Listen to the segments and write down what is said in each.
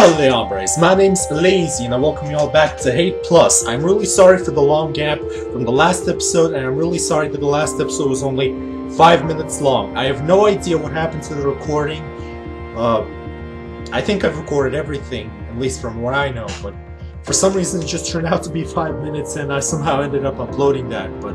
Hello there, hombres. My name's L.A.zy and I welcome you all back to Hate Plus. I'm really sorry for the long gap from the last episode, and I'm really sorry that the last episode was only 5 minutes long. I have no idea what happened to the recording. I think I've recorded everything, at least from what I know, but for some reason it just turned out to be 5 minutes and I somehow ended up uploading that. But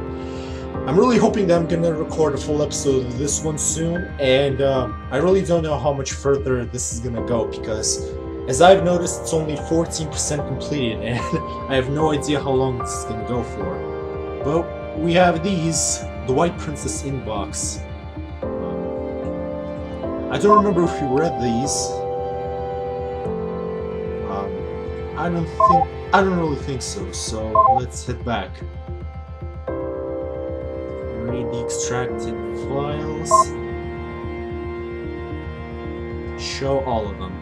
I'm really hoping that I'm gonna record a full episode of this one soon, and I really don't know how much further this is gonna go because, as I've noticed, it's only 14% completed, and I have no idea how long this is gonna go for. But we have these, the White Princess inbox. I don't remember if we read these. I don't really think so. So let's head back. Read the extracted files. Show all of them.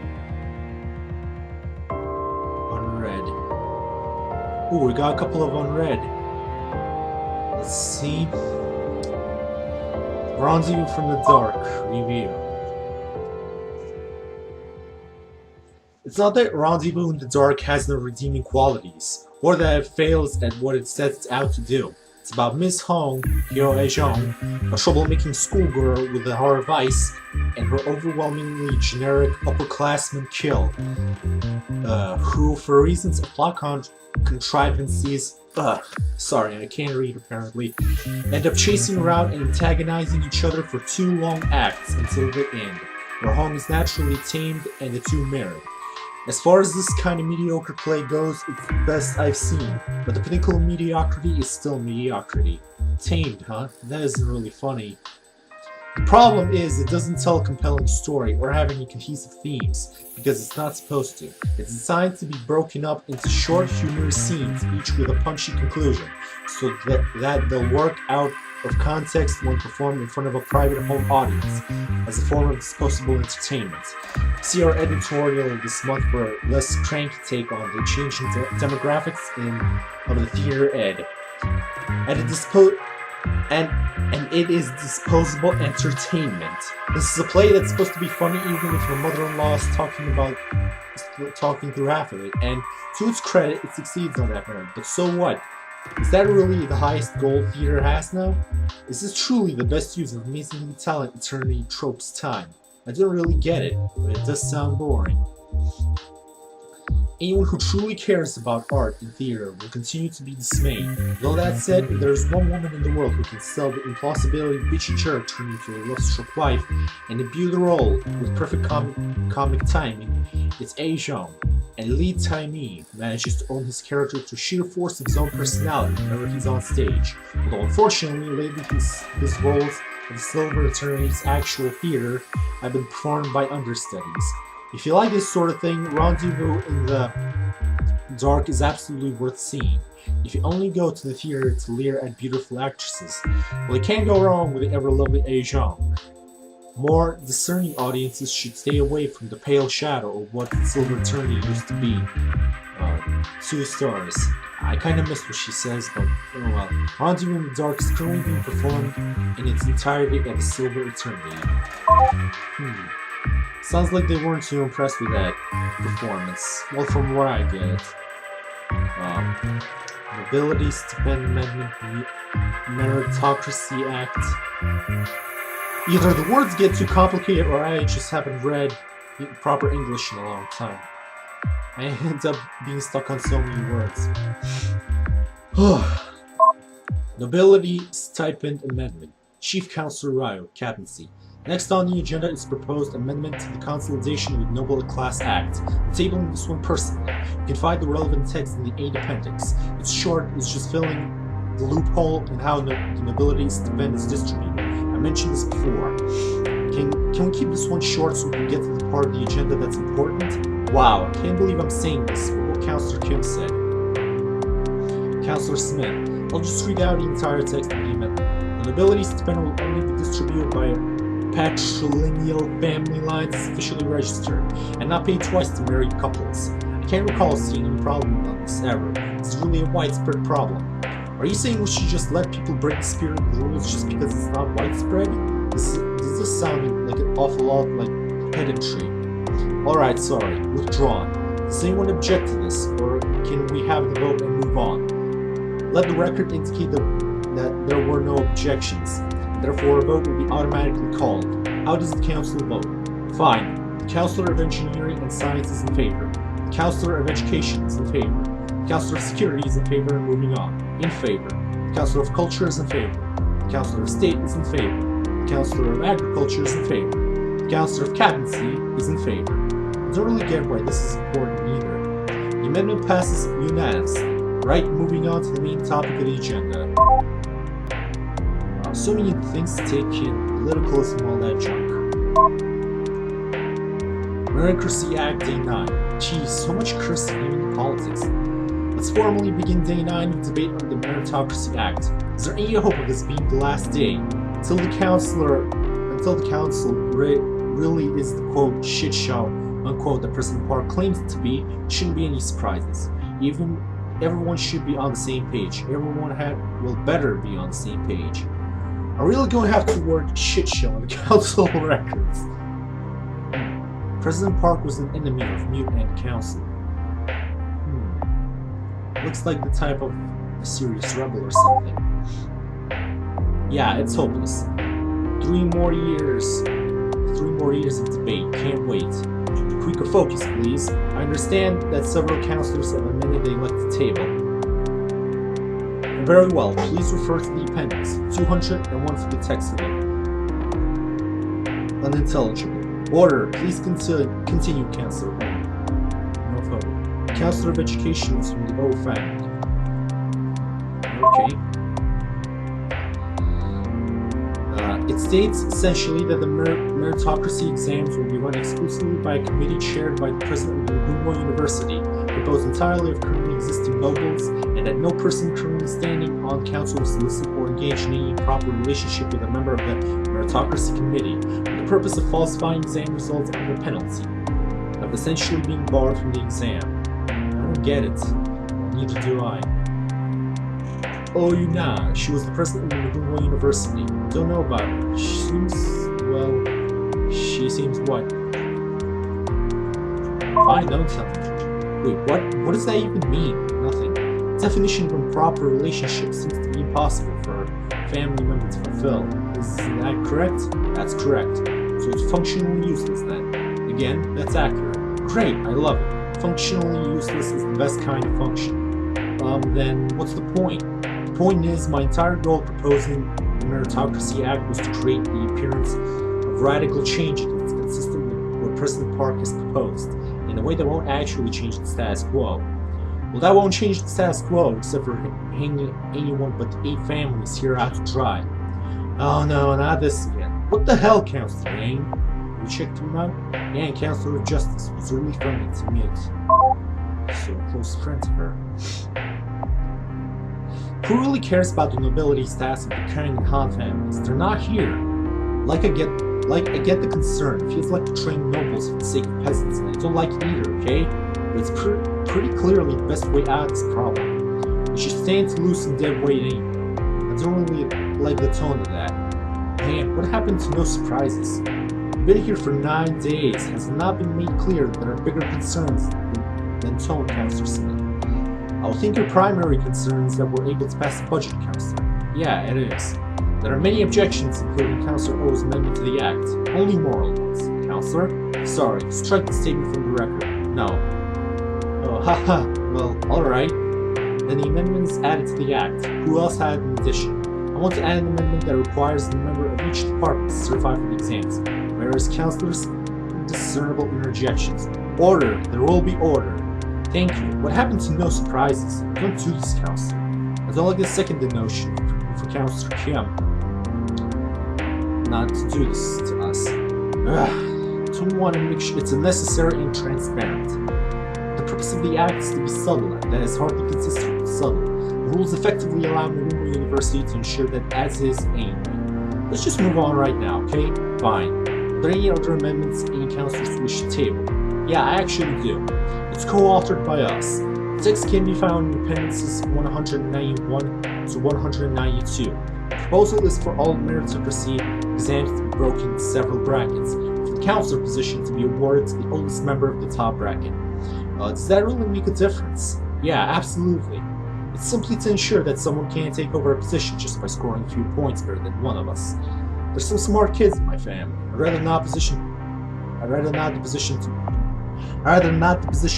Unread. Ooh, we got a couple of unread. Let's see. Rendezvous from the Dark review. It's not that Rendezvous in the Dark has no redeeming qualities, or that it fails at what it sets out to do. It's about Miss Hong, L.A.zy, a troublemaking schoolgirl with a heart of ice, and her overwhelmingly generic upperclassman Kill, who, for reasons of plot contrivances, sorry, I can't read apparently, end up chasing around and antagonizing each other for 2 long acts until the end, where Hong is naturally tamed and the two marry. As far as this kind of mediocre play goes, it's the best I've seen, but the pinnacle of mediocrity is still mediocrity. Tamed, huh? That isn't really funny. The problem is it doesn't tell a compelling story or have any cohesive themes, because it's not supposed to. It's designed to be broken up into short, humorous scenes, each with a punchy conclusion, so that they'll work out of context when performed in front of a private home audience, as a form of disposable entertainment. See our editorial this month for a less cranky take on the changing demographics of the theater ed. And it is disposable entertainment. This is a play that's supposed to be funny even if your mother-in-law is talking through half of it, and to its credit, it succeeds on that merit. But so what? Is that really the highest goal theater has now? Is this truly the best use of amazingly talented eternity trope's time? I don't really get it, but it does sound boring. Anyone who truly cares about art and theater will continue to be dismayed. Though that said, if there is one woman in the world who can sell the impossibility of bitchy jerk turning into a love-struck wife and imbue the role with perfect comic timing, it's L.A.zy. And Lee Tai-mi manages to own his character through sheer force of his own personality whenever he's on stage, although unfortunately lately his roles in Silver Eternity's actual theater have been performed by understudies. If you like this sort of thing, Rendezvous in the Dark is absolutely worth seeing. If you only go to the theater to leer at beautiful actresses, well, you can't go wrong with the ever-lovely L.A.zy. More discerning audiences should stay away from the pale shadow of what Silver Eternity used to be. 2 stars. I kinda missed what she says, but oh well. Rendezvous in the Dark is currently being performed in its entirety at the Silver Eternity. Sounds like they weren't too impressed with that performance. Well, from what I get. Nobility, Stipend Amendment, Meritocracy Act. Either the words get too complicated or I just haven't read proper English in a long time. I end up being stuck on so many words. Nobility Stipend Amendment. Chief Counselor Ryo, Captaincy. Next on the agenda is proposed amendment to the Consolidation with Noble Class Act. I'm tabling this one personally. You can find the relevant text in the 8 appendix. It's short, it's just filling the loophole in how the nobility stipend is distributed. I mentioned this before. Can we keep this one short so we can get to the part of the agenda that's important? Wow, I can't believe I'm saying this, but what Counselor Kim said. Counselor Smith, I'll just read out the entire text of the amendment. The nobility stipend will only be distributed by patrilineal family lines officially registered, and not paid twice to married couples. I can't recall seeing any problem about this ever. It's really a widespread problem. Are you saying we should just let people break the spirit of the rules just because it's not widespread? Does this sound like an awful lot like pedantry? Alright, sorry. Withdrawn. Does anyone object to this, or can we have the vote and move on? Let the record indicate that there were no objections. Therefore, a vote will be automatically called. How does the council vote? Fine. The Counselor of Engineering and Science is in favor. The Counselor of Education is in favor. The Counselor of Security is in favor and moving on. In favor. The Counselor of Culture is in favor. The Counselor of State is in favor. The Counselor of Agriculture is in favor. The Counselor of Captaincy is in favor. I don't really get why this is important either. The amendment passes unanimously. Right, moving on to the main topic of the agenda. So many things to take in, politicalism, all that junk. Meritocracy Act Day 9. Geez, so much cursing even in politics. Let's formally begin Day 9 of debate on the Meritocracy Act. Is there any hope of this being the last day? Until the council really is the quote shit show unquote that President Park claims it to be, there shouldn't be any surprises. Everyone should be on the same page. Everyone will better be on the same page. Are we really going to have the word shit show in the council records? President Park was an enemy of Mute and Council. Looks like the type of a serious rebel or something. Yeah, it's hopeless. 3 more years of debate. Can't wait. Quicker focus, please. I understand that several councillors have amended the elected table. Very well, please refer to the appendix. 201 for the text of it. Unintelligible. Order, please continue, Councillor. No photo. Counselor of Education is from the O family. Okay. It states essentially that the meritocracy exams will be run exclusively by a committee chaired by the president of Nagumo University, composed entirely of currently existing nobles, and that no person currently standing on council will solicit or engage in any improper relationship with a member of the meritocracy committee, for the purpose of falsifying exam results under penalty of essentially being barred from the exam. I don't get it. Neither do I. Oh, Yuna, she was the president of Nagumo University. Don't know about her. She seems what? Fine, don't tell me. Wait, what does that even mean? Nothing. Definition of improper relationship seems to be impossible for a family member to fulfill. Is that correct? That's correct. So it's functionally useless then. Again, that's accurate. Great, I love it. Functionally useless is the best kind of function. Then what's the point? The point is, my entire goal proposing the Meritocracy Act was to create the appearance of radical change that's consistent with what President Park has proposed, in a way that won't actually change the status quo. Well, that won't change the status quo, except for hanging anyone but the 8 families here out to dry. Oh no, not this again. What the hell, Counselor Yang? We checked him out? Yang, Counselor of Justice, was really friendly to Mute. So a close friend to her. Who really cares about the nobility status of the Kang and Han families? They're not here. I get the concern. It feels like betraying nobles for the sake of peasants, and I don't like it either, okay? But it's pretty clearly the best way out of this problem. We should stand to lose some dead weight anyway. I don't really like the tone of that. Man, what happened to no surprises? I've been here for 9 days. Has it not been made clear that there are bigger concerns than tone, Counselor Smith? I would think your primary concern is that we're able to pass the budget, Counselor. Yeah, it is. There are many objections, including Counselor O's amendment to the Act. Only moral ones. Counselor? Sorry, strike the statement from the record. No. Oh, haha. Well, alright. Then the amendment is added to the Act. Who else had an addition? I want to add an amendment that requires the member of each department to certify for the exams. Whereas Counselors, discernible interjections. Order. There will be order. Thank you. What happened to no surprises? Don't do this, Counselor. I don't like the second notion for Counselor Kim not to do this to us. Don't want to make sure it's unnecessary and transparent. The purpose of the Act is to be subtle, and that is hardly consistent with subtle. The rules effectively allow Nagumo University to ensure that as is anyway. Let's just move on right now, okay? Fine. Are there any other amendments any Counselors wish to table? Yeah, I actually do. It's co-authored by us. The text can be found in appendices 191 to 192. The proposal is for all meritocracy exams to be broken into several brackets. For the counselor position to be awarded to the oldest member of the top bracket. Does that really make a difference? Yeah, absolutely. It's simply to ensure that someone can't take over a position just by scoring a few points better than one of us. There's some smart kids in my family. I'd rather not the position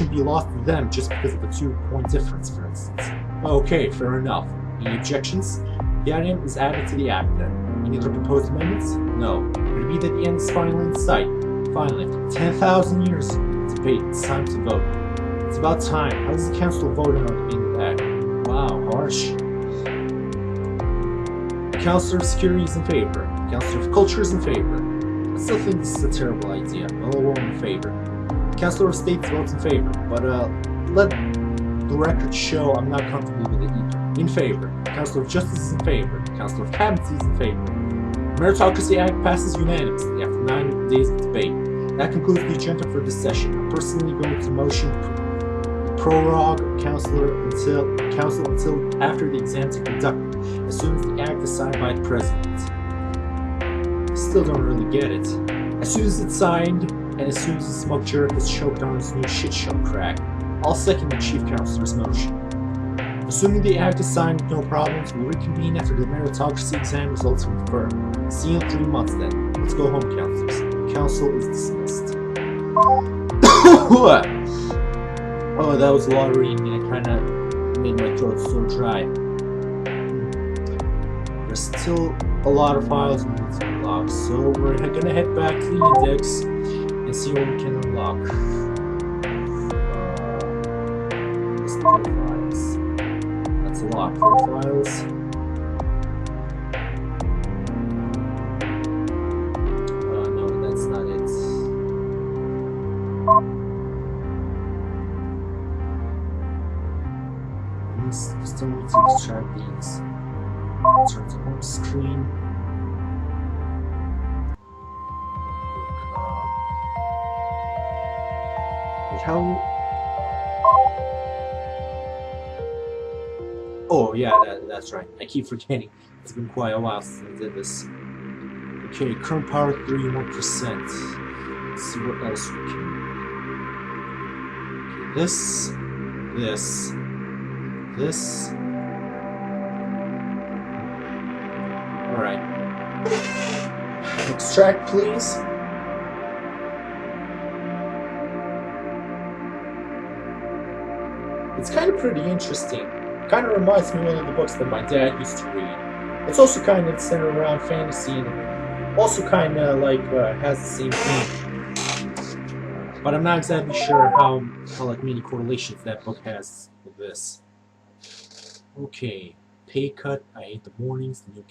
be lost to them just because of a 2-point difference, for instance. Okay, fair enough. Any objections? The item is added to the act then. Any other proposed amendments? No. It would be that the end is finally in sight. Finally, after 10,000 years of debate, it's time to vote. It's about time. How does the council vote on it being the act? Wow, harsh. The Councilor of Security is in favor. The Councilor of Culture is in favor. I still think this is a terrible idea. I'll vote in favor. The Councilor of State votes in favor, but let the record show I'm not comfortable with it either. In favor. The Councilor of Justice is in favor. The Councilor of Cabinet is in favor. The Meritocracy Act passes unanimously after 9 days of debate. That concludes the agenda for this session. I'm personally going to motion prorogue council until after the exams are conducted, as soon as the act is signed by the president. I still don't really get it. As soon as it's signed, and as soon as the smoke jerk is choked on his new shit show crack, I'll second the chief counselor's motion. Assuming the act is signed with no problems, we'll reconvene after the meritocracy exam results are confirmed. See you in 3 months then. Let's go home, counselors. The council is dismissed. Oh, that was a lot of reading and it kinda made my throat so dry. There's still a lot of files we need to unlock, so we're gonna head back to the index and see what we can unlock. List of files. That's a lot of files. No, that's not it. Still need to extract these. Turn to home screen. Wait, how? Oh yeah, that's right. I keep forgetting. It's been quite a while since I did this. Okay, current power 31%. Let's see what else we can. Okay, this. Alright. Extract, please. It's kind of pretty interesting. Kind of reminds me of one of the books that my dad used to read. It's also kind of centered around fantasy and also kind of like has the same theme. But I'm not exactly sure how like many correlations that book has with this. Okay, pay cut. I hate the mornings. The new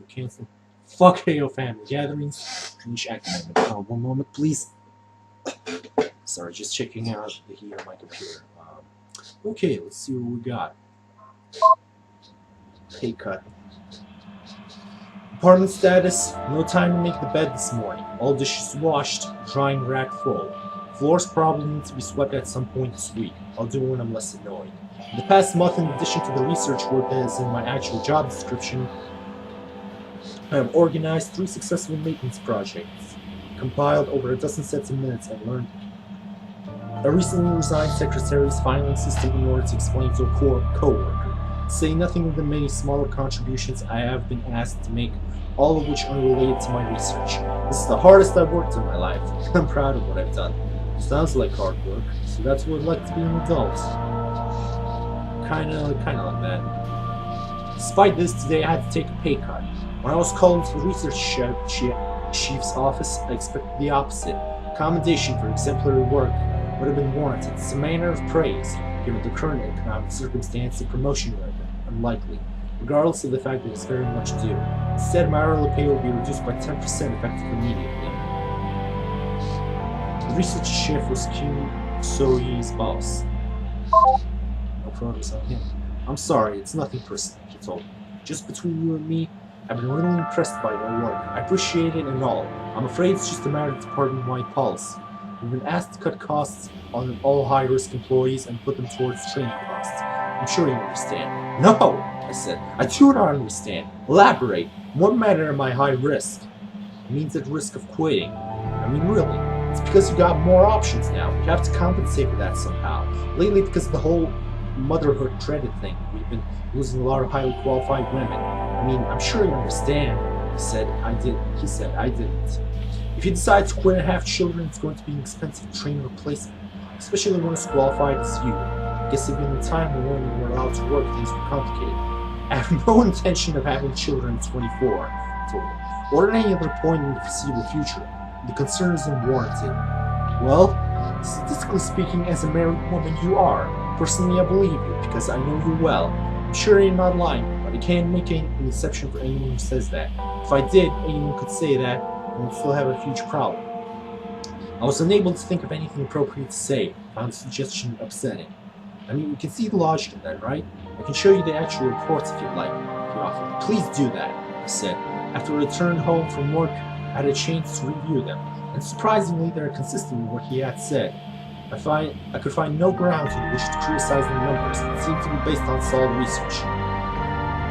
council. Fuck AO family gatherings. Finish acting. One moment, please. Sorry, just checking out the heat on my computer. Okay, let's see what we got. Pay cut. Apartment status. No time to make the bed this morning. All dishes washed. Drying rack full. Floors probably need to be swept at some point this week. I'll do it when I'm less annoyed. In the past month, in addition to the research work that is in my actual job description, I have organized 3 successful maintenance projects, compiled over a dozen sets of minutes, and learned. I recently resigned secretary's filing system in order to explain to a co-worker, say nothing of the many smaller contributions I have been asked to make, all of which unrelated to my research. This is the hardest I've worked in my life, and I'm proud of what I've done. Sounds like hard work, so that's what it's like to be an adult. Kinda like that. Despite this, today I had to take a pay cut. When I was called into the research chief's office, I expected the opposite. Commendation for exemplary work would have been warranted. It's a manner of praise, given the current economic circumstance, and promotion would have been unlikely, regardless of the fact that it's very much due. Instead, my hourly pay will be reduced by 10% effective immediately. The research chief was Kim So-yee's boss. No progress on him. I'm sorry, it's nothing personal, he told me. Just between you and me, I've been really impressed by your work. I appreciate it and all. I'm afraid it's just a matter of department-wide policy. We've been asked to cut costs on all high-risk employees and put them towards training costs. I'm sure you understand. No, I said. I do not understand. Elaborate. What matter am I high risk? It means at risk of quitting. I'm mean, really. It's because you got more options now. You have to compensate for that somehow. Lately, because of the whole motherhood dreaded thing, we've been losing a lot of highly qualified women. I mean, I'm sure you understand. He said, I didn't. If you decide to quit and have children, it's going to be an expensive train replacement, especially when as qualified as you. I guess even in the time when women were allowed to work, things were complicated. I have no intention of having children at 24, I told him, or at any other point in the foreseeable future. The concern is unwarranted. Well, statistically speaking, as a married woman, you are. Personally, I believe you, because I know you well. I'm sure you're not lying, but I can't make an exception for anyone who says that. If I did, anyone could say that, and we'd still have a huge problem. I was unable to think of anything appropriate to say. I found the suggestion upsetting. I mean, you can see the logic in that, right? I can show you the actual reports if you'd like, he offered. Please do that, I said. After I returned home from work, I had a chance to review them, and surprisingly, they are consistent with what he had said. I could find no grounds in which to criticize the numbers. It seemed to be based on solid research.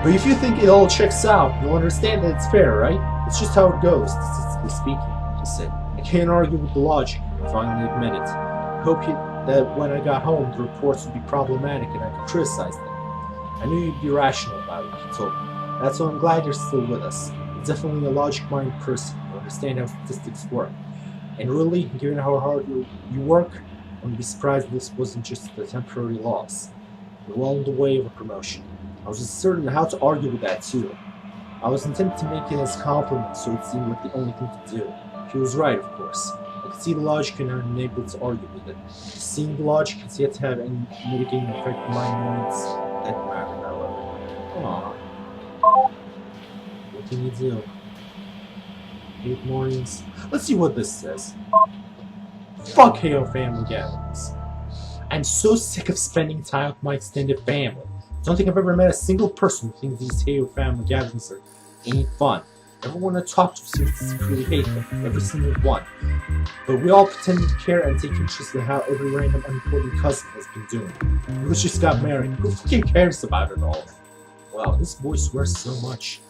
But if you think it all checks out, you'll understand that it's fair, right? It's just how it goes, statistically speaking, he said. I can't argue with the logic, I finally admitted. I hoped that when I got home, the reports would be problematic and I could criticize them. I knew you'd be rational about it, he told me. That's why I'm glad you're still with us. You're definitely a logic-minded person. You understand how statistics work. And really, given how hard you work, I would be surprised if this wasn't just a temporary loss. You're well on the way of a promotion. I was uncertain how to argue with that, too. I was intended to make it as a compliment, so it seemed like the only thing to do. He was right, of course. I could see the logic and I'm unable to argue with it. Seeing the logic has yet to have any mitigating effect on my annoyance. That mattered, however. Aww. What can you do? 8 mornings. Let's see what this says. Fuck Hale family gatherings. I'm so sick of spending time with my extended family. Don't think I've ever met a single person who thinks these Hale family gatherings are any fun. Everyone I talk to seems to secretly hate them, every single one. But we all pretend to care and take interest in how every random unimportant cousin has been doing. Who just got married? Who fucking cares about it all? Wow, this boy swears so much.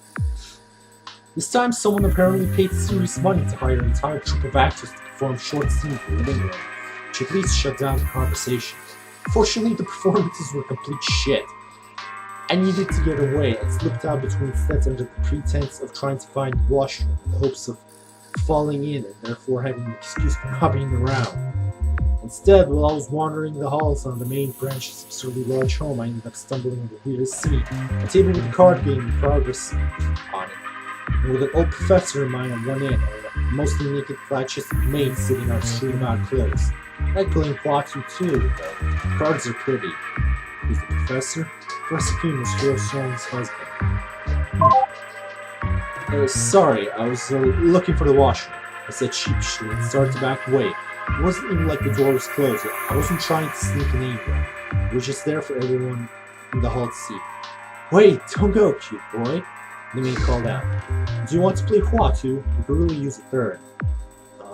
This time someone apparently paid serious money to hire an entire troupe of actors to perform short scenes in the living room, which at least shut down the conversation. Fortunately, the performances were complete shit. I needed to get away and slipped out between sets under the pretense of trying to find the washroom in the hopes of falling in and therefore having an excuse for not being around. Instead, while I was wandering the halls on the main branch's absurdly large home, I ended up stumbling on the weirdest scene. A table with a card game in progress on it, and with an old professor in mind on one end, and a mostly naked flat-chested maid sitting on street-about clothes. I'd play Platu too, though. The cards are pretty. Who's the professor? Professor Kim was Phil Song's husband. Sorry, I was looking for the washroom, I said sheepishly and started to back away. It wasn't even like the door was closed. I wasn't trying to sneak in anywhere. It was just there for everyone in the hall to see. Wait, don't go, cute boy, the maid called out. Do you want to play Huatu? We could really use a third.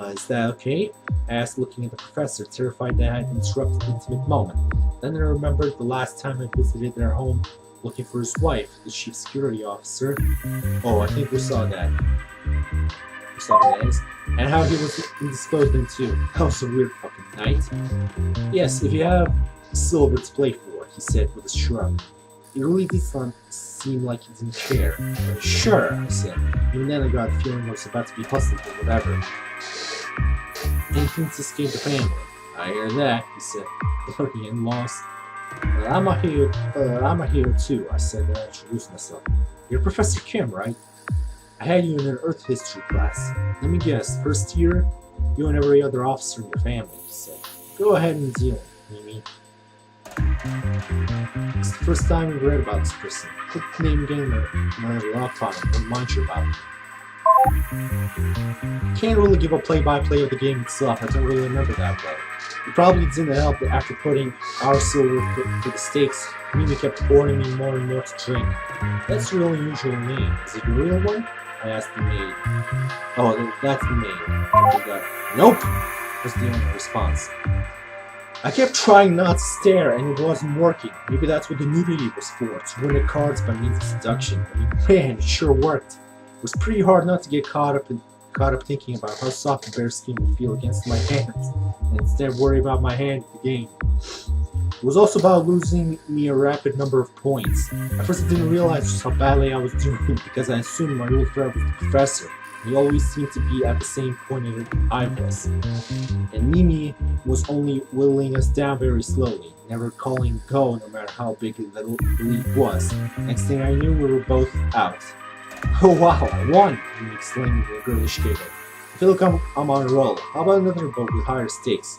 Is that okay? I asked, looking at the professor, terrified that I had interrupted the intimate moment. Then I remembered the last time I visited their home looking for his wife, the chief security officer. Oh, I think we saw that. We saw that. And how he was indisposed then too. That was a weird fucking night. Yes, if you have silver to play for, he said with a shrug. It really did seem like he didn't care. Sure, I said. Even then I got the feeling I was about to be hustled or whatever. Anything to escape the family. I hear that, he said, blurry and lost. I'm a hero too, I said and I introduced myself. You're Professor Kim, right? I had you in an Earth history class. Let me guess, first year? You and every other officer in your family, he said. Go ahead and deal, Mimi. It's the first time we read about this person. Click the name again and the log file, don't mind you about it. Can't really give a play-by-play of the game itself, I don't really remember that well. It probably didn't help that after putting our silver for the stakes, Mimi kept pouring me more and more to drink. That's your really unusual name. Is it your real one? I asked the maid. Oh, that's the maid. Nope, was the only response. I kept trying not to stare, and it wasn't working. Maybe that's what the nudity was for, to win the cards by means of seduction. I mean, man, it sure worked. It was pretty hard not to get caught up in caught up thinking about how soft the bare skin would feel against my hands, and instead worry about my hand at the game. It was also about losing me a rapid number of points. At first I didn't realize just how badly I was doing because I assumed my real threat was the professor. He always seemed to be at the same point as I was. And Mimi was only whittling us down very slowly, never calling go no matter how big the lead was. Next thing I knew, we were both out. Oh wow, I won! Mimi exclaimed with a girlish giggle. I feel like I'm on a roll. How about another boat with higher stakes?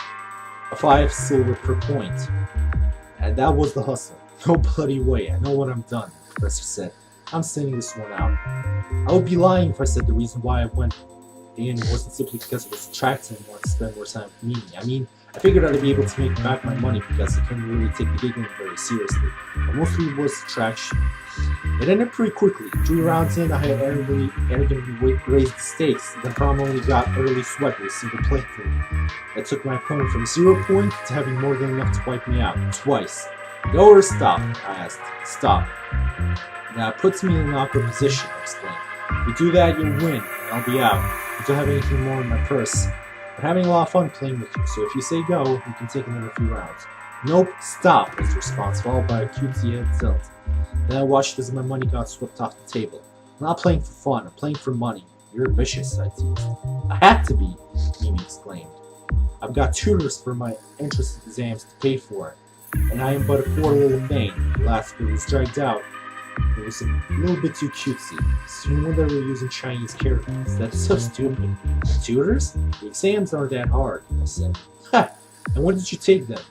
A 5 silver per point. And that was the hustle. No bloody way, I know what I'm done, the professor said. I'm sending this one out. I would be lying if I said the reason why I went in wasn't simply because it was attractive and wanted to spend more time with Mimi. I mean, I figured I'd be able to make back my money because I couldn't really take the giggling very seriously. But mostly it was attraction. It ended pretty quickly. 3 rounds in, I had arrogantly raised the stakes, then probably got utterly swept with a single playthrough. That took my opponent from 0 points to having more than enough to wipe me out, twice. Go or stop? I asked. Stop. That puts me in an awkward position, I explained. If you do that, you'll win, and I'll be out. I don't have anything more in my purse. We're having a lot of fun playing with you, so if you say go, we can take another few rounds. Nope, stop, was the response, followed by a cutesy head tilt. Then I watched as my money got swept off the table. I'm not playing for fun, I'm playing for money. You're vicious, I teased. I had to be, Mimi exclaimed. I've got tutors for my entrance exams to pay for, and I am but a poor little thing. The last bit was dragged out. It was a little bit too cutesy. Soon when they were using Chinese characters. That's so stupid. Tutors? The exams aren't that hard, I said. Ha! And when did you take them?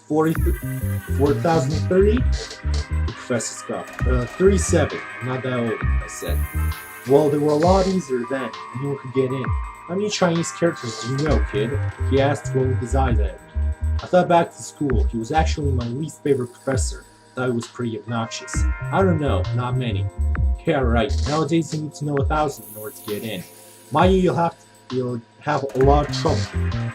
4,030? The professor scoffed. 37. I'm not that old, I said. Well, they were a lot easier then. Anyone could get in. How many Chinese characters do you know, kid? He asked, rolling his eyes at me. I thought back to school. He was actually my least favorite professor. I thought he was pretty obnoxious. I don't know, not many. Yeah, right. Nowadays you need to know 1,000 in order to get in. Mind you, you'll have a lot of trouble.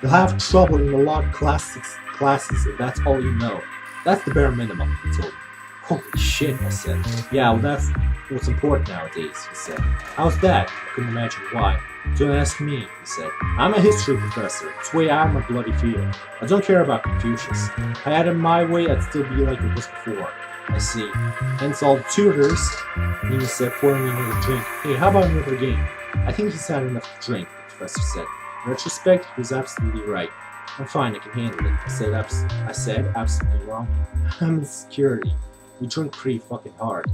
You'll have trouble in a lot of classes if that's all you know. That's the bare minimum, he told me. Holy shit, I said. Yeah, well that's what's important nowadays, he said. How's that? I couldn't imagine why. Don't ask me, he said. I'm a history professor. It's way out of my bloody field. I don't care about Confucius. If I had it my way, I'd still be like it was before. I see. Hence all the tutors, Nina said, pouring me another drink. Hey, how about another game? I think he's had enough to drink, the professor said. In retrospect, he was absolutely right. I'm fine, I can handle it. I said, absolutely wrong. I'm in security. We drink pretty fucking hard.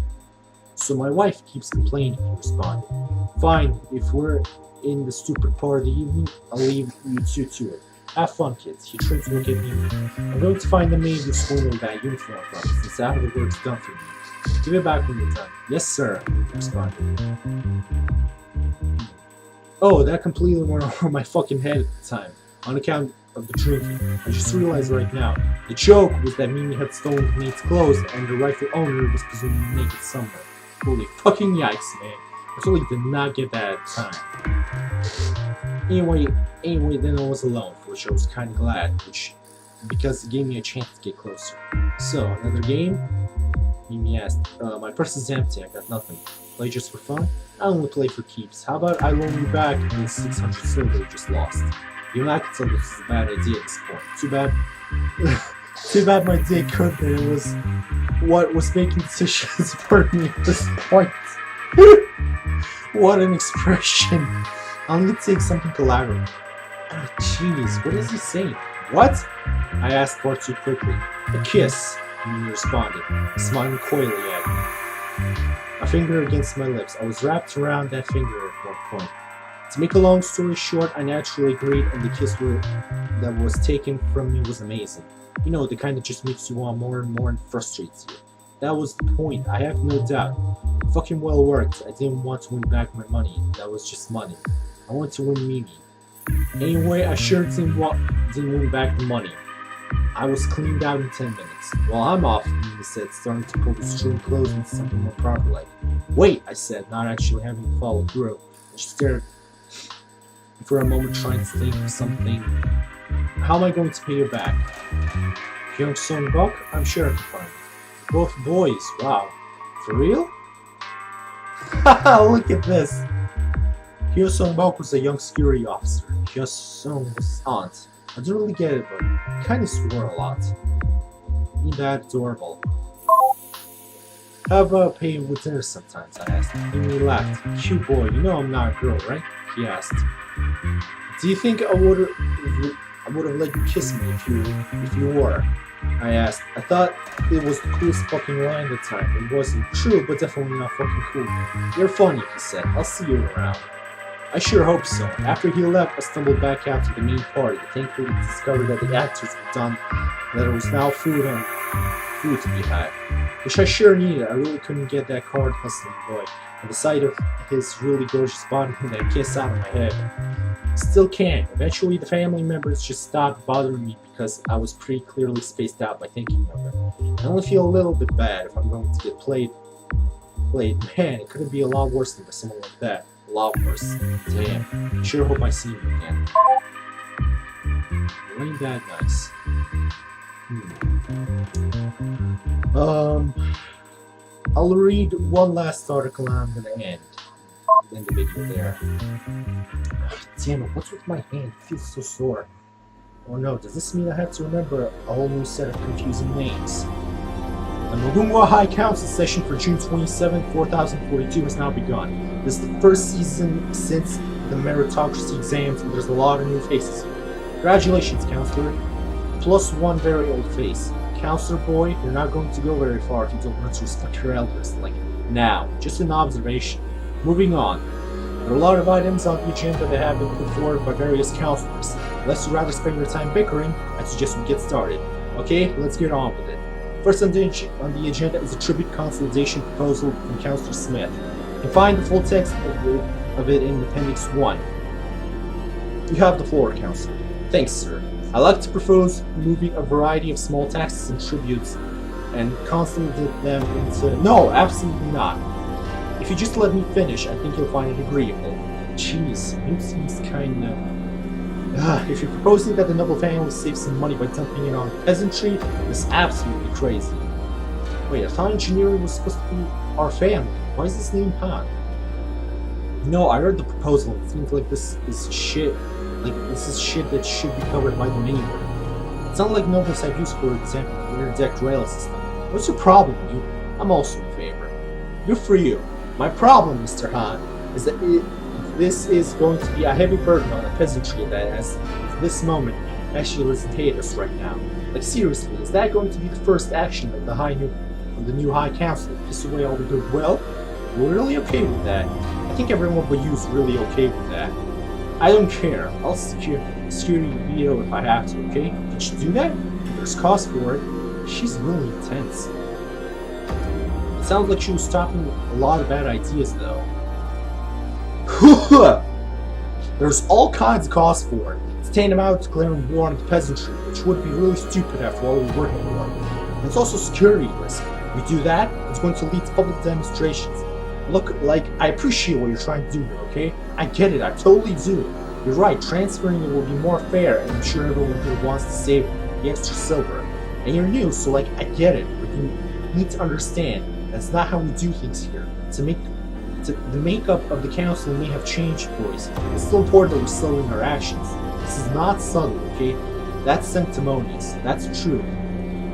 So my wife keeps complaining, he responded. Fine, if we're in the stupid part of the evening, I'll leave you two to it. Have fun, kids. He turned to look at me. I'm going to find the maid who swindled that uniform from us, since after the work's done for me. Give it back when you're done. Yes, sir, he responded. Oh, that completely went over my fucking head at the time, on account of the drinking. I just realized right now. The joke was that Mimi had stolen the maid's clothes, and the rightful owner was presumably naked somewhere. Holy fucking yikes, man. I totally did not get that at the time. Anyway, then I was alone, for which I was kind of glad, because it gave me a chance to get closer. So, another game? Mimi asked. My purse is empty, I got nothing. Play just for fun? I only play for keeps. How about I loan you back the 600 silver you just lost? You know, I could tell this is a bad idea at this point. Too bad my dick hurt that it was what was making decisions for me at this point. What an expression. I'll need to take something collateral. Oh, jeez, what is he saying? What? I asked far too quickly. A kiss, Mimi responded, smiling coyly at me. A finger against my lips. I was wrapped around that finger at one point. To make a long story short, I naturally agreed, and the kiss that was taken from me was amazing. You know, the kind that just makes you want more and more and frustrates you. That was the point, I have no doubt. It fucking well worked. I didn't want to win back my money. That was just money. I wanted to win Mimi. Anyway, I sure didn't win back the money. I was cleaned out in 10 minutes. Well, I'm off, Mimi said, starting to pull the strewn clothes into something more proper-like. Wait, I said, not actually having to follow through. I stared for a moment, trying to think of something. How am I going to pay you back? Young Song Bok? I'm sure I can find it. Both boys, wow. For real? Haha, look at this. Hyo Sung-bok was a young security officer. Hyo Sung was his aunt. I didn't really get it, but he kinda swore a lot. Ain't that adorable? How about paying with dinner sometimes, I asked. He laughed. Cute boy, you know I'm not a girl, right? He asked. Do you think I would have let you kiss me if you were? I asked. I thought it was the coolest fucking line at the time. It wasn't true, but definitely not fucking cool. You're funny, he said. I'll see you around. I sure hope so. After he left, I stumbled back out to the main party, thankfully discovered that the actors were done, and that there was now food to be had. Which I sure needed. I really couldn't get that card hustling boy, and the sight of his really gorgeous body and that kiss out of my head. Still can't. Eventually the family members just stopped bothering me because I was pretty clearly spaced out by thinking of it. I only feel a little bit bad if I'm going to get played. Man, it couldn't be a lot worse than someone like that. A lot worse. Damn. I sure hope I see you again. You ain't that nice. I'll read one last article and I'm gonna end the video there. Damn it, what's with my hand? It feels so sore. Oh no, does this mean I have to remember a whole new set of confusing names? The Mugunghwa High Council session for June 27, 4042 has now begun. This is the first season since the meritocracy exams and there's a lot of new faces here. Congratulations, Counselor. Plus one very old face. Counselor boy, you're not going to go very far if you don't learn to respect your elders. Like, now. Just an observation. Moving on. There are a lot of items on the agenda that have been put forward by various counselors. Unless you'd rather spend your time bickering, I suggest we get started. Okay, let's get on with it. First on the agenda is a tribute consolidation proposal from Counselor Smith. You can find the full text of it in Appendix 1. You have the floor, Counselor. Thanks, sir. I'd like to propose moving a variety of small taxes and tributes and consolidate them into... No, absolutely not. If you just let me finish, I think you'll find it agreeable. Jeez, it seems kinda... if you're proposing that the noble family save some money by dumping it on peasantry, it's absolutely crazy. Wait, I thought engineering was supposed to be our family. Why is this name Han? No, I read the proposal. It seems like this is shit. Like, this is shit that should be covered by them anyway. It's not like nobles have used, for example, the interdeck rail system. What's your problem, you? I'm also in favor. Good for you. My problem, Mr. Han, is that this is going to be a heavy burden on the peasantry that has, at this moment, actually doesn't hate us right now. Like, seriously, is that going to be the first action of the new High Council? Piss away all the goodwill? We're really okay with that. I think everyone but you is really okay with that. I don't care. I'll security veto if I have to, okay? Did you do that? There's cost for it. She's really intense. It sounds like she was stopping a lot of bad ideas, though. There's all kinds of costs for it. It's tantamount to declaring war on the peasantry, which would be really stupid after all we're working for. And it's also security risk. We do that, it's going to lead to public demonstrations. Look, like, I appreciate what you're trying to do here, okay? I get it, I totally do. You're right, transferring it will be more fair, and I'm sure everyone here wants to save the extra silver. And you're new, so, like, I get it, but you need to understand that's not how we do things here. The makeup of the council may have changed, boys. It's still important that we're slowing our actions. This is not subtle, okay? That's sanctimonious. That's true.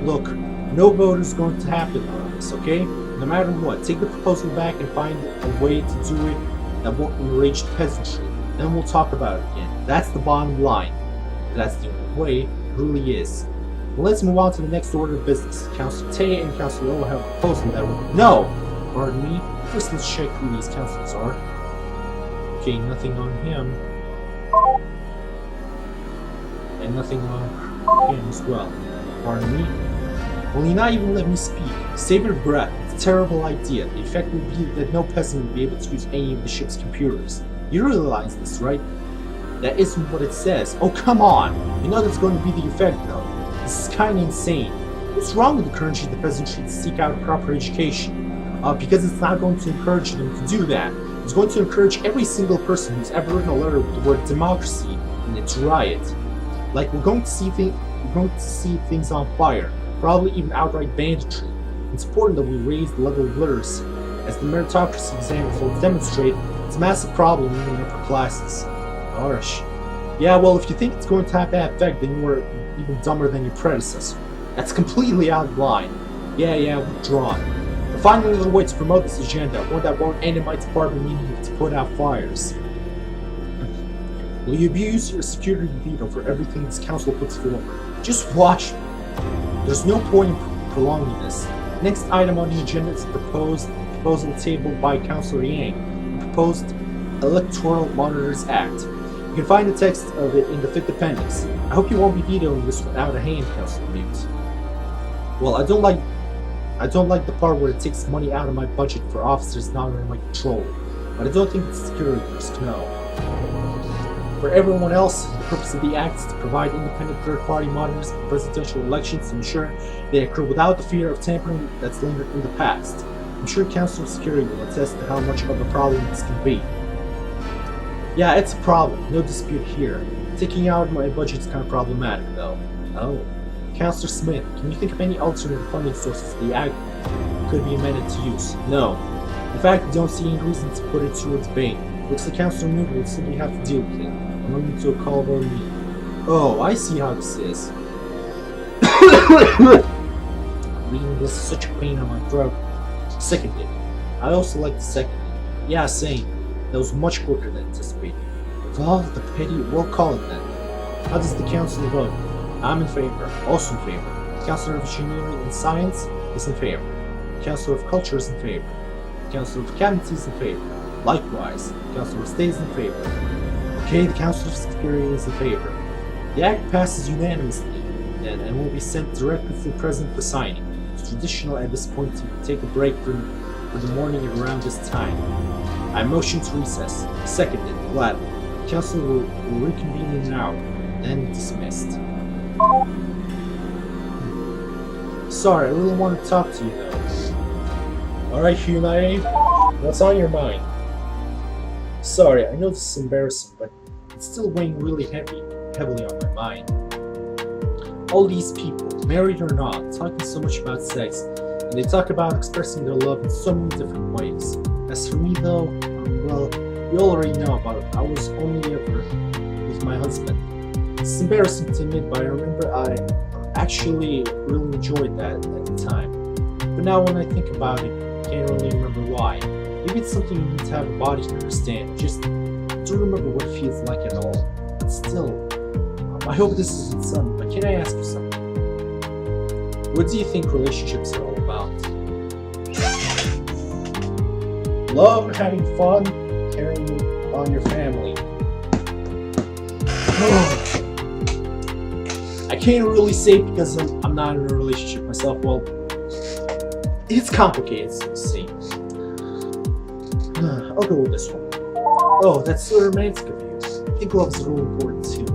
Look, no vote is going to happen on this, okay? No matter what, take the proposal back and find a way to do it that won't enrage the peasantry. Then we'll talk about it again. That's the bottom line. That's the only way. It really is. Well, let's move on to the next order of business. Councilor Tay and Councilor O have a proposal that will... No! Pardon me. First, let's check who these councilors are. Okay, nothing on him. And nothing on him as well. Pardon me. Will you not even let me speak? Save your breath. It's a terrible idea. The effect will be that no peasant will be able to use any of the ship's computers. You realize this, right? That isn't what it says. Oh, come on! You know that's going to be the effect, though. This is kind of insane. What's wrong with encouraging the peasantry to seek out proper education? Because it's not going to encourage them to do that. It's going to encourage every single person who's ever written a letter with the word democracy in its riot. Like, we're going to see things on fire, probably even outright banditry. It's important that we raise the level of literacy. As the meritocracy examples will demonstrate, It's a massive problem even in upper classes. Harsh. Yeah, well, if you think it's going to have that effect, then you're even dumber than your predecessor. That's completely out of line. Yeah, withdrawn. But find another way to promote this agenda, one that won't end in my department needing to put out fires. Will you abuse your security veto for everything this council puts forward? Just watch me. There's no point in prolonging this. Next item on the agenda is a proposal tabled by Councilor Yang, the proposed Electoral Monitors Act. You can find the text of it in the 5th appendix. I hope you won't be vetoing this without a hand, Councilor Mute. Well, I don't like the part where it takes money out of my budget for officers not under my control, but I don't think it's security risk, no. For everyone else, the purpose of the act is to provide independent third-party monitors for presidential elections to ensure they occur without the fear of tampering that's lingered in the past. I'm sure Council Security will attest to how much of a problem this can be. Yeah, it's a problem, no dispute here. Taking out my budget is kind of problematic, though. Oh. Councilor Smith, can you think of any alternate funding sources the act could be amended to use? No. In fact, we don't see any reason to put it towards debate. Looks like Councilor Newton will simply have to deal with it. I'm moving to a call vote meeting. Oh, I see how this is. Reading this is such a pain in my throat. Seconded. I also like the second. Yeah, same. That was much quicker than anticipated. With all the petty, we'll call it then. How does the council vote? I'm in favor. Also in favor. Councilor of Engineering and Science is in favor. Councilor of Culture is in favor. Councilor of Cabinet is in favor. Likewise, Councilor of State is in favor. Okay, the Councilor of Security is in favor. The act passes unanimously and will be sent directly to the President for signing. It's traditional at this point to take a break for the morning at around this time. I motion to recess. Seconded, gladly. The Council will reconvene in an hour, then dismissed. Sorry, I really want to talk to you though. Alright, Hyuna-A, what's on your mind? Sorry, I know this is embarrassing, but it's still weighing really heavily on my mind. All these people, married or not, talking so much about sex, and they talk about expressing their love in so many different ways. As for me though, well, you already know about it. I was only ever with my husband. It's embarrassing to admit, but I remember I actually really enjoyed that at the time. But now when I think about it, I can't really remember why. Maybe it's something you need to have a body to understand. Just don't remember what it feels like at all. But still, I hope this isn't sudden, but can I ask you something? What do you think relationships are all about? Love, having fun, caring on your family. I can't really say because I'm not in a relationship myself. Well, it's complicated, so to see. I'll go with this one. Oh, that's so romantic of you. I think love is really important too.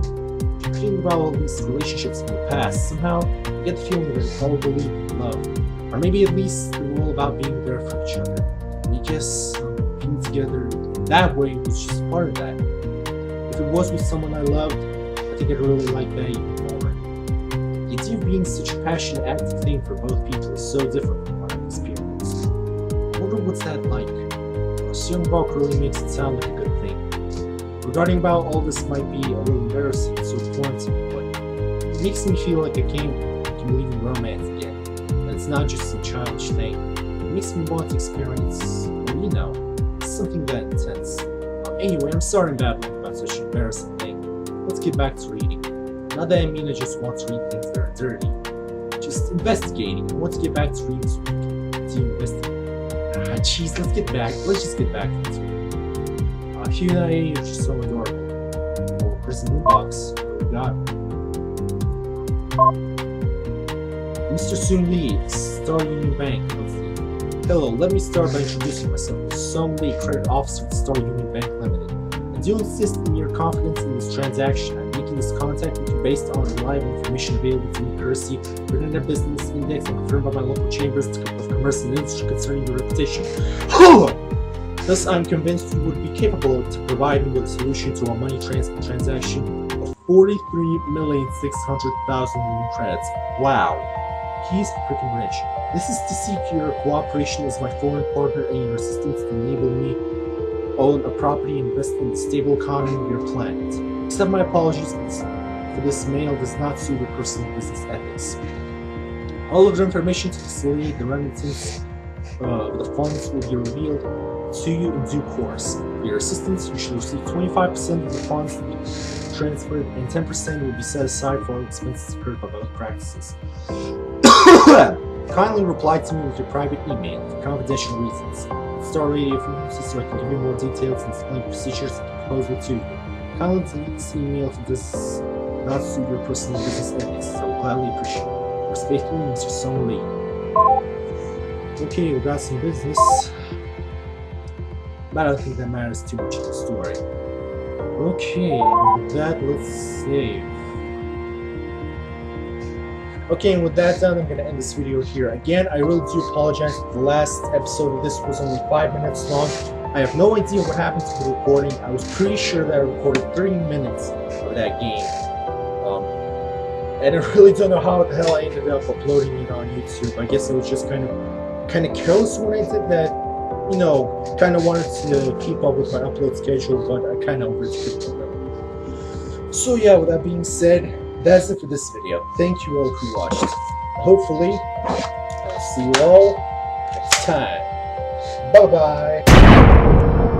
If you think about all these relationships in the past, somehow you get the feeling that they all believe in love. Or maybe at least they're all about being there for each other. And I guess being together in that way was just part of that. If it was with someone I loved, I think I'd really like that even more. The idea of being such a passionate, active thing for both people is so different from what I've experienced. I wonder what's that like. Young Bulk really makes it sound like a good thing. Regarding about all this might be a little embarrassing, so quarantine, but it makes me feel like I can believe in romance again. And it's not just some childish thing. It makes me want to experience, well, something that intense. Anyway, I'm sorry I'm babbling about such an embarrassing thing. Let's get back to reading. Not that I mean I just want to read things that are dirty. Just investigating. I want to get back to reading so we can continue investigating. Jeez, let's just get back to this. Hyuna-A, you're just so adorable. Oh, there's a new box. What we got? Mr. Soon Lee, Star Union Bank. Hello, let me start by introducing myself. Sung Lee, Credit Officer at Star Union Bank Limited. I do insist in your confidence in this transaction. I'm making this contact with you based on reliable information available to me courtesy of the Internet Business Index and confirmed by my local chambers of commerce and industry concerning your reputation. Thus, I'm convinced you would be capable of providing with a solution to our money transfer transaction of 43,600,000 union credits. Wow. He's freaking rich. This is to seek your cooperation as my foreign partner and your assistance to enable me own a property, invest in the stable economy of your planet. Accept my apologies for this mail does not suit your personal business ethics. All of the information to facilitate the remittance of the funds will be revealed to you in due course. For your assistance, you should receive 25% of the funds to be transferred and 10% will be set aside for expenses incurred by other practices. Kindly reply to me with your private email for confidential reasons. Star radio frequency so I can give you more details and explain procedures and proposal to you. Kindly delete this email if it does not suit your personal business ethics. I will gladly appreciate it. Respectfully, Mr. Song Lee. Okay, we got some business. But I don't think that matters too much in the story. Okay, with that, let's save. Okay, and with that done, I'm going to end this video here. Again, I really do apologize if the last episode of this was only 5 minutes long. I have no idea what happened to the recording. I was pretty sure that I recorded 30 minutes of that game. And I really don't know how the hell I ended up uploading it on YouTube. I guess I was just kind of careless when I did that. You know, kind of wanted to keep up with my upload schedule, but I kind of overskipped it. So yeah, with that being said, that's it for this video. Thank you all who watched. Hopefully, I'll see you all next time. Bye-bye.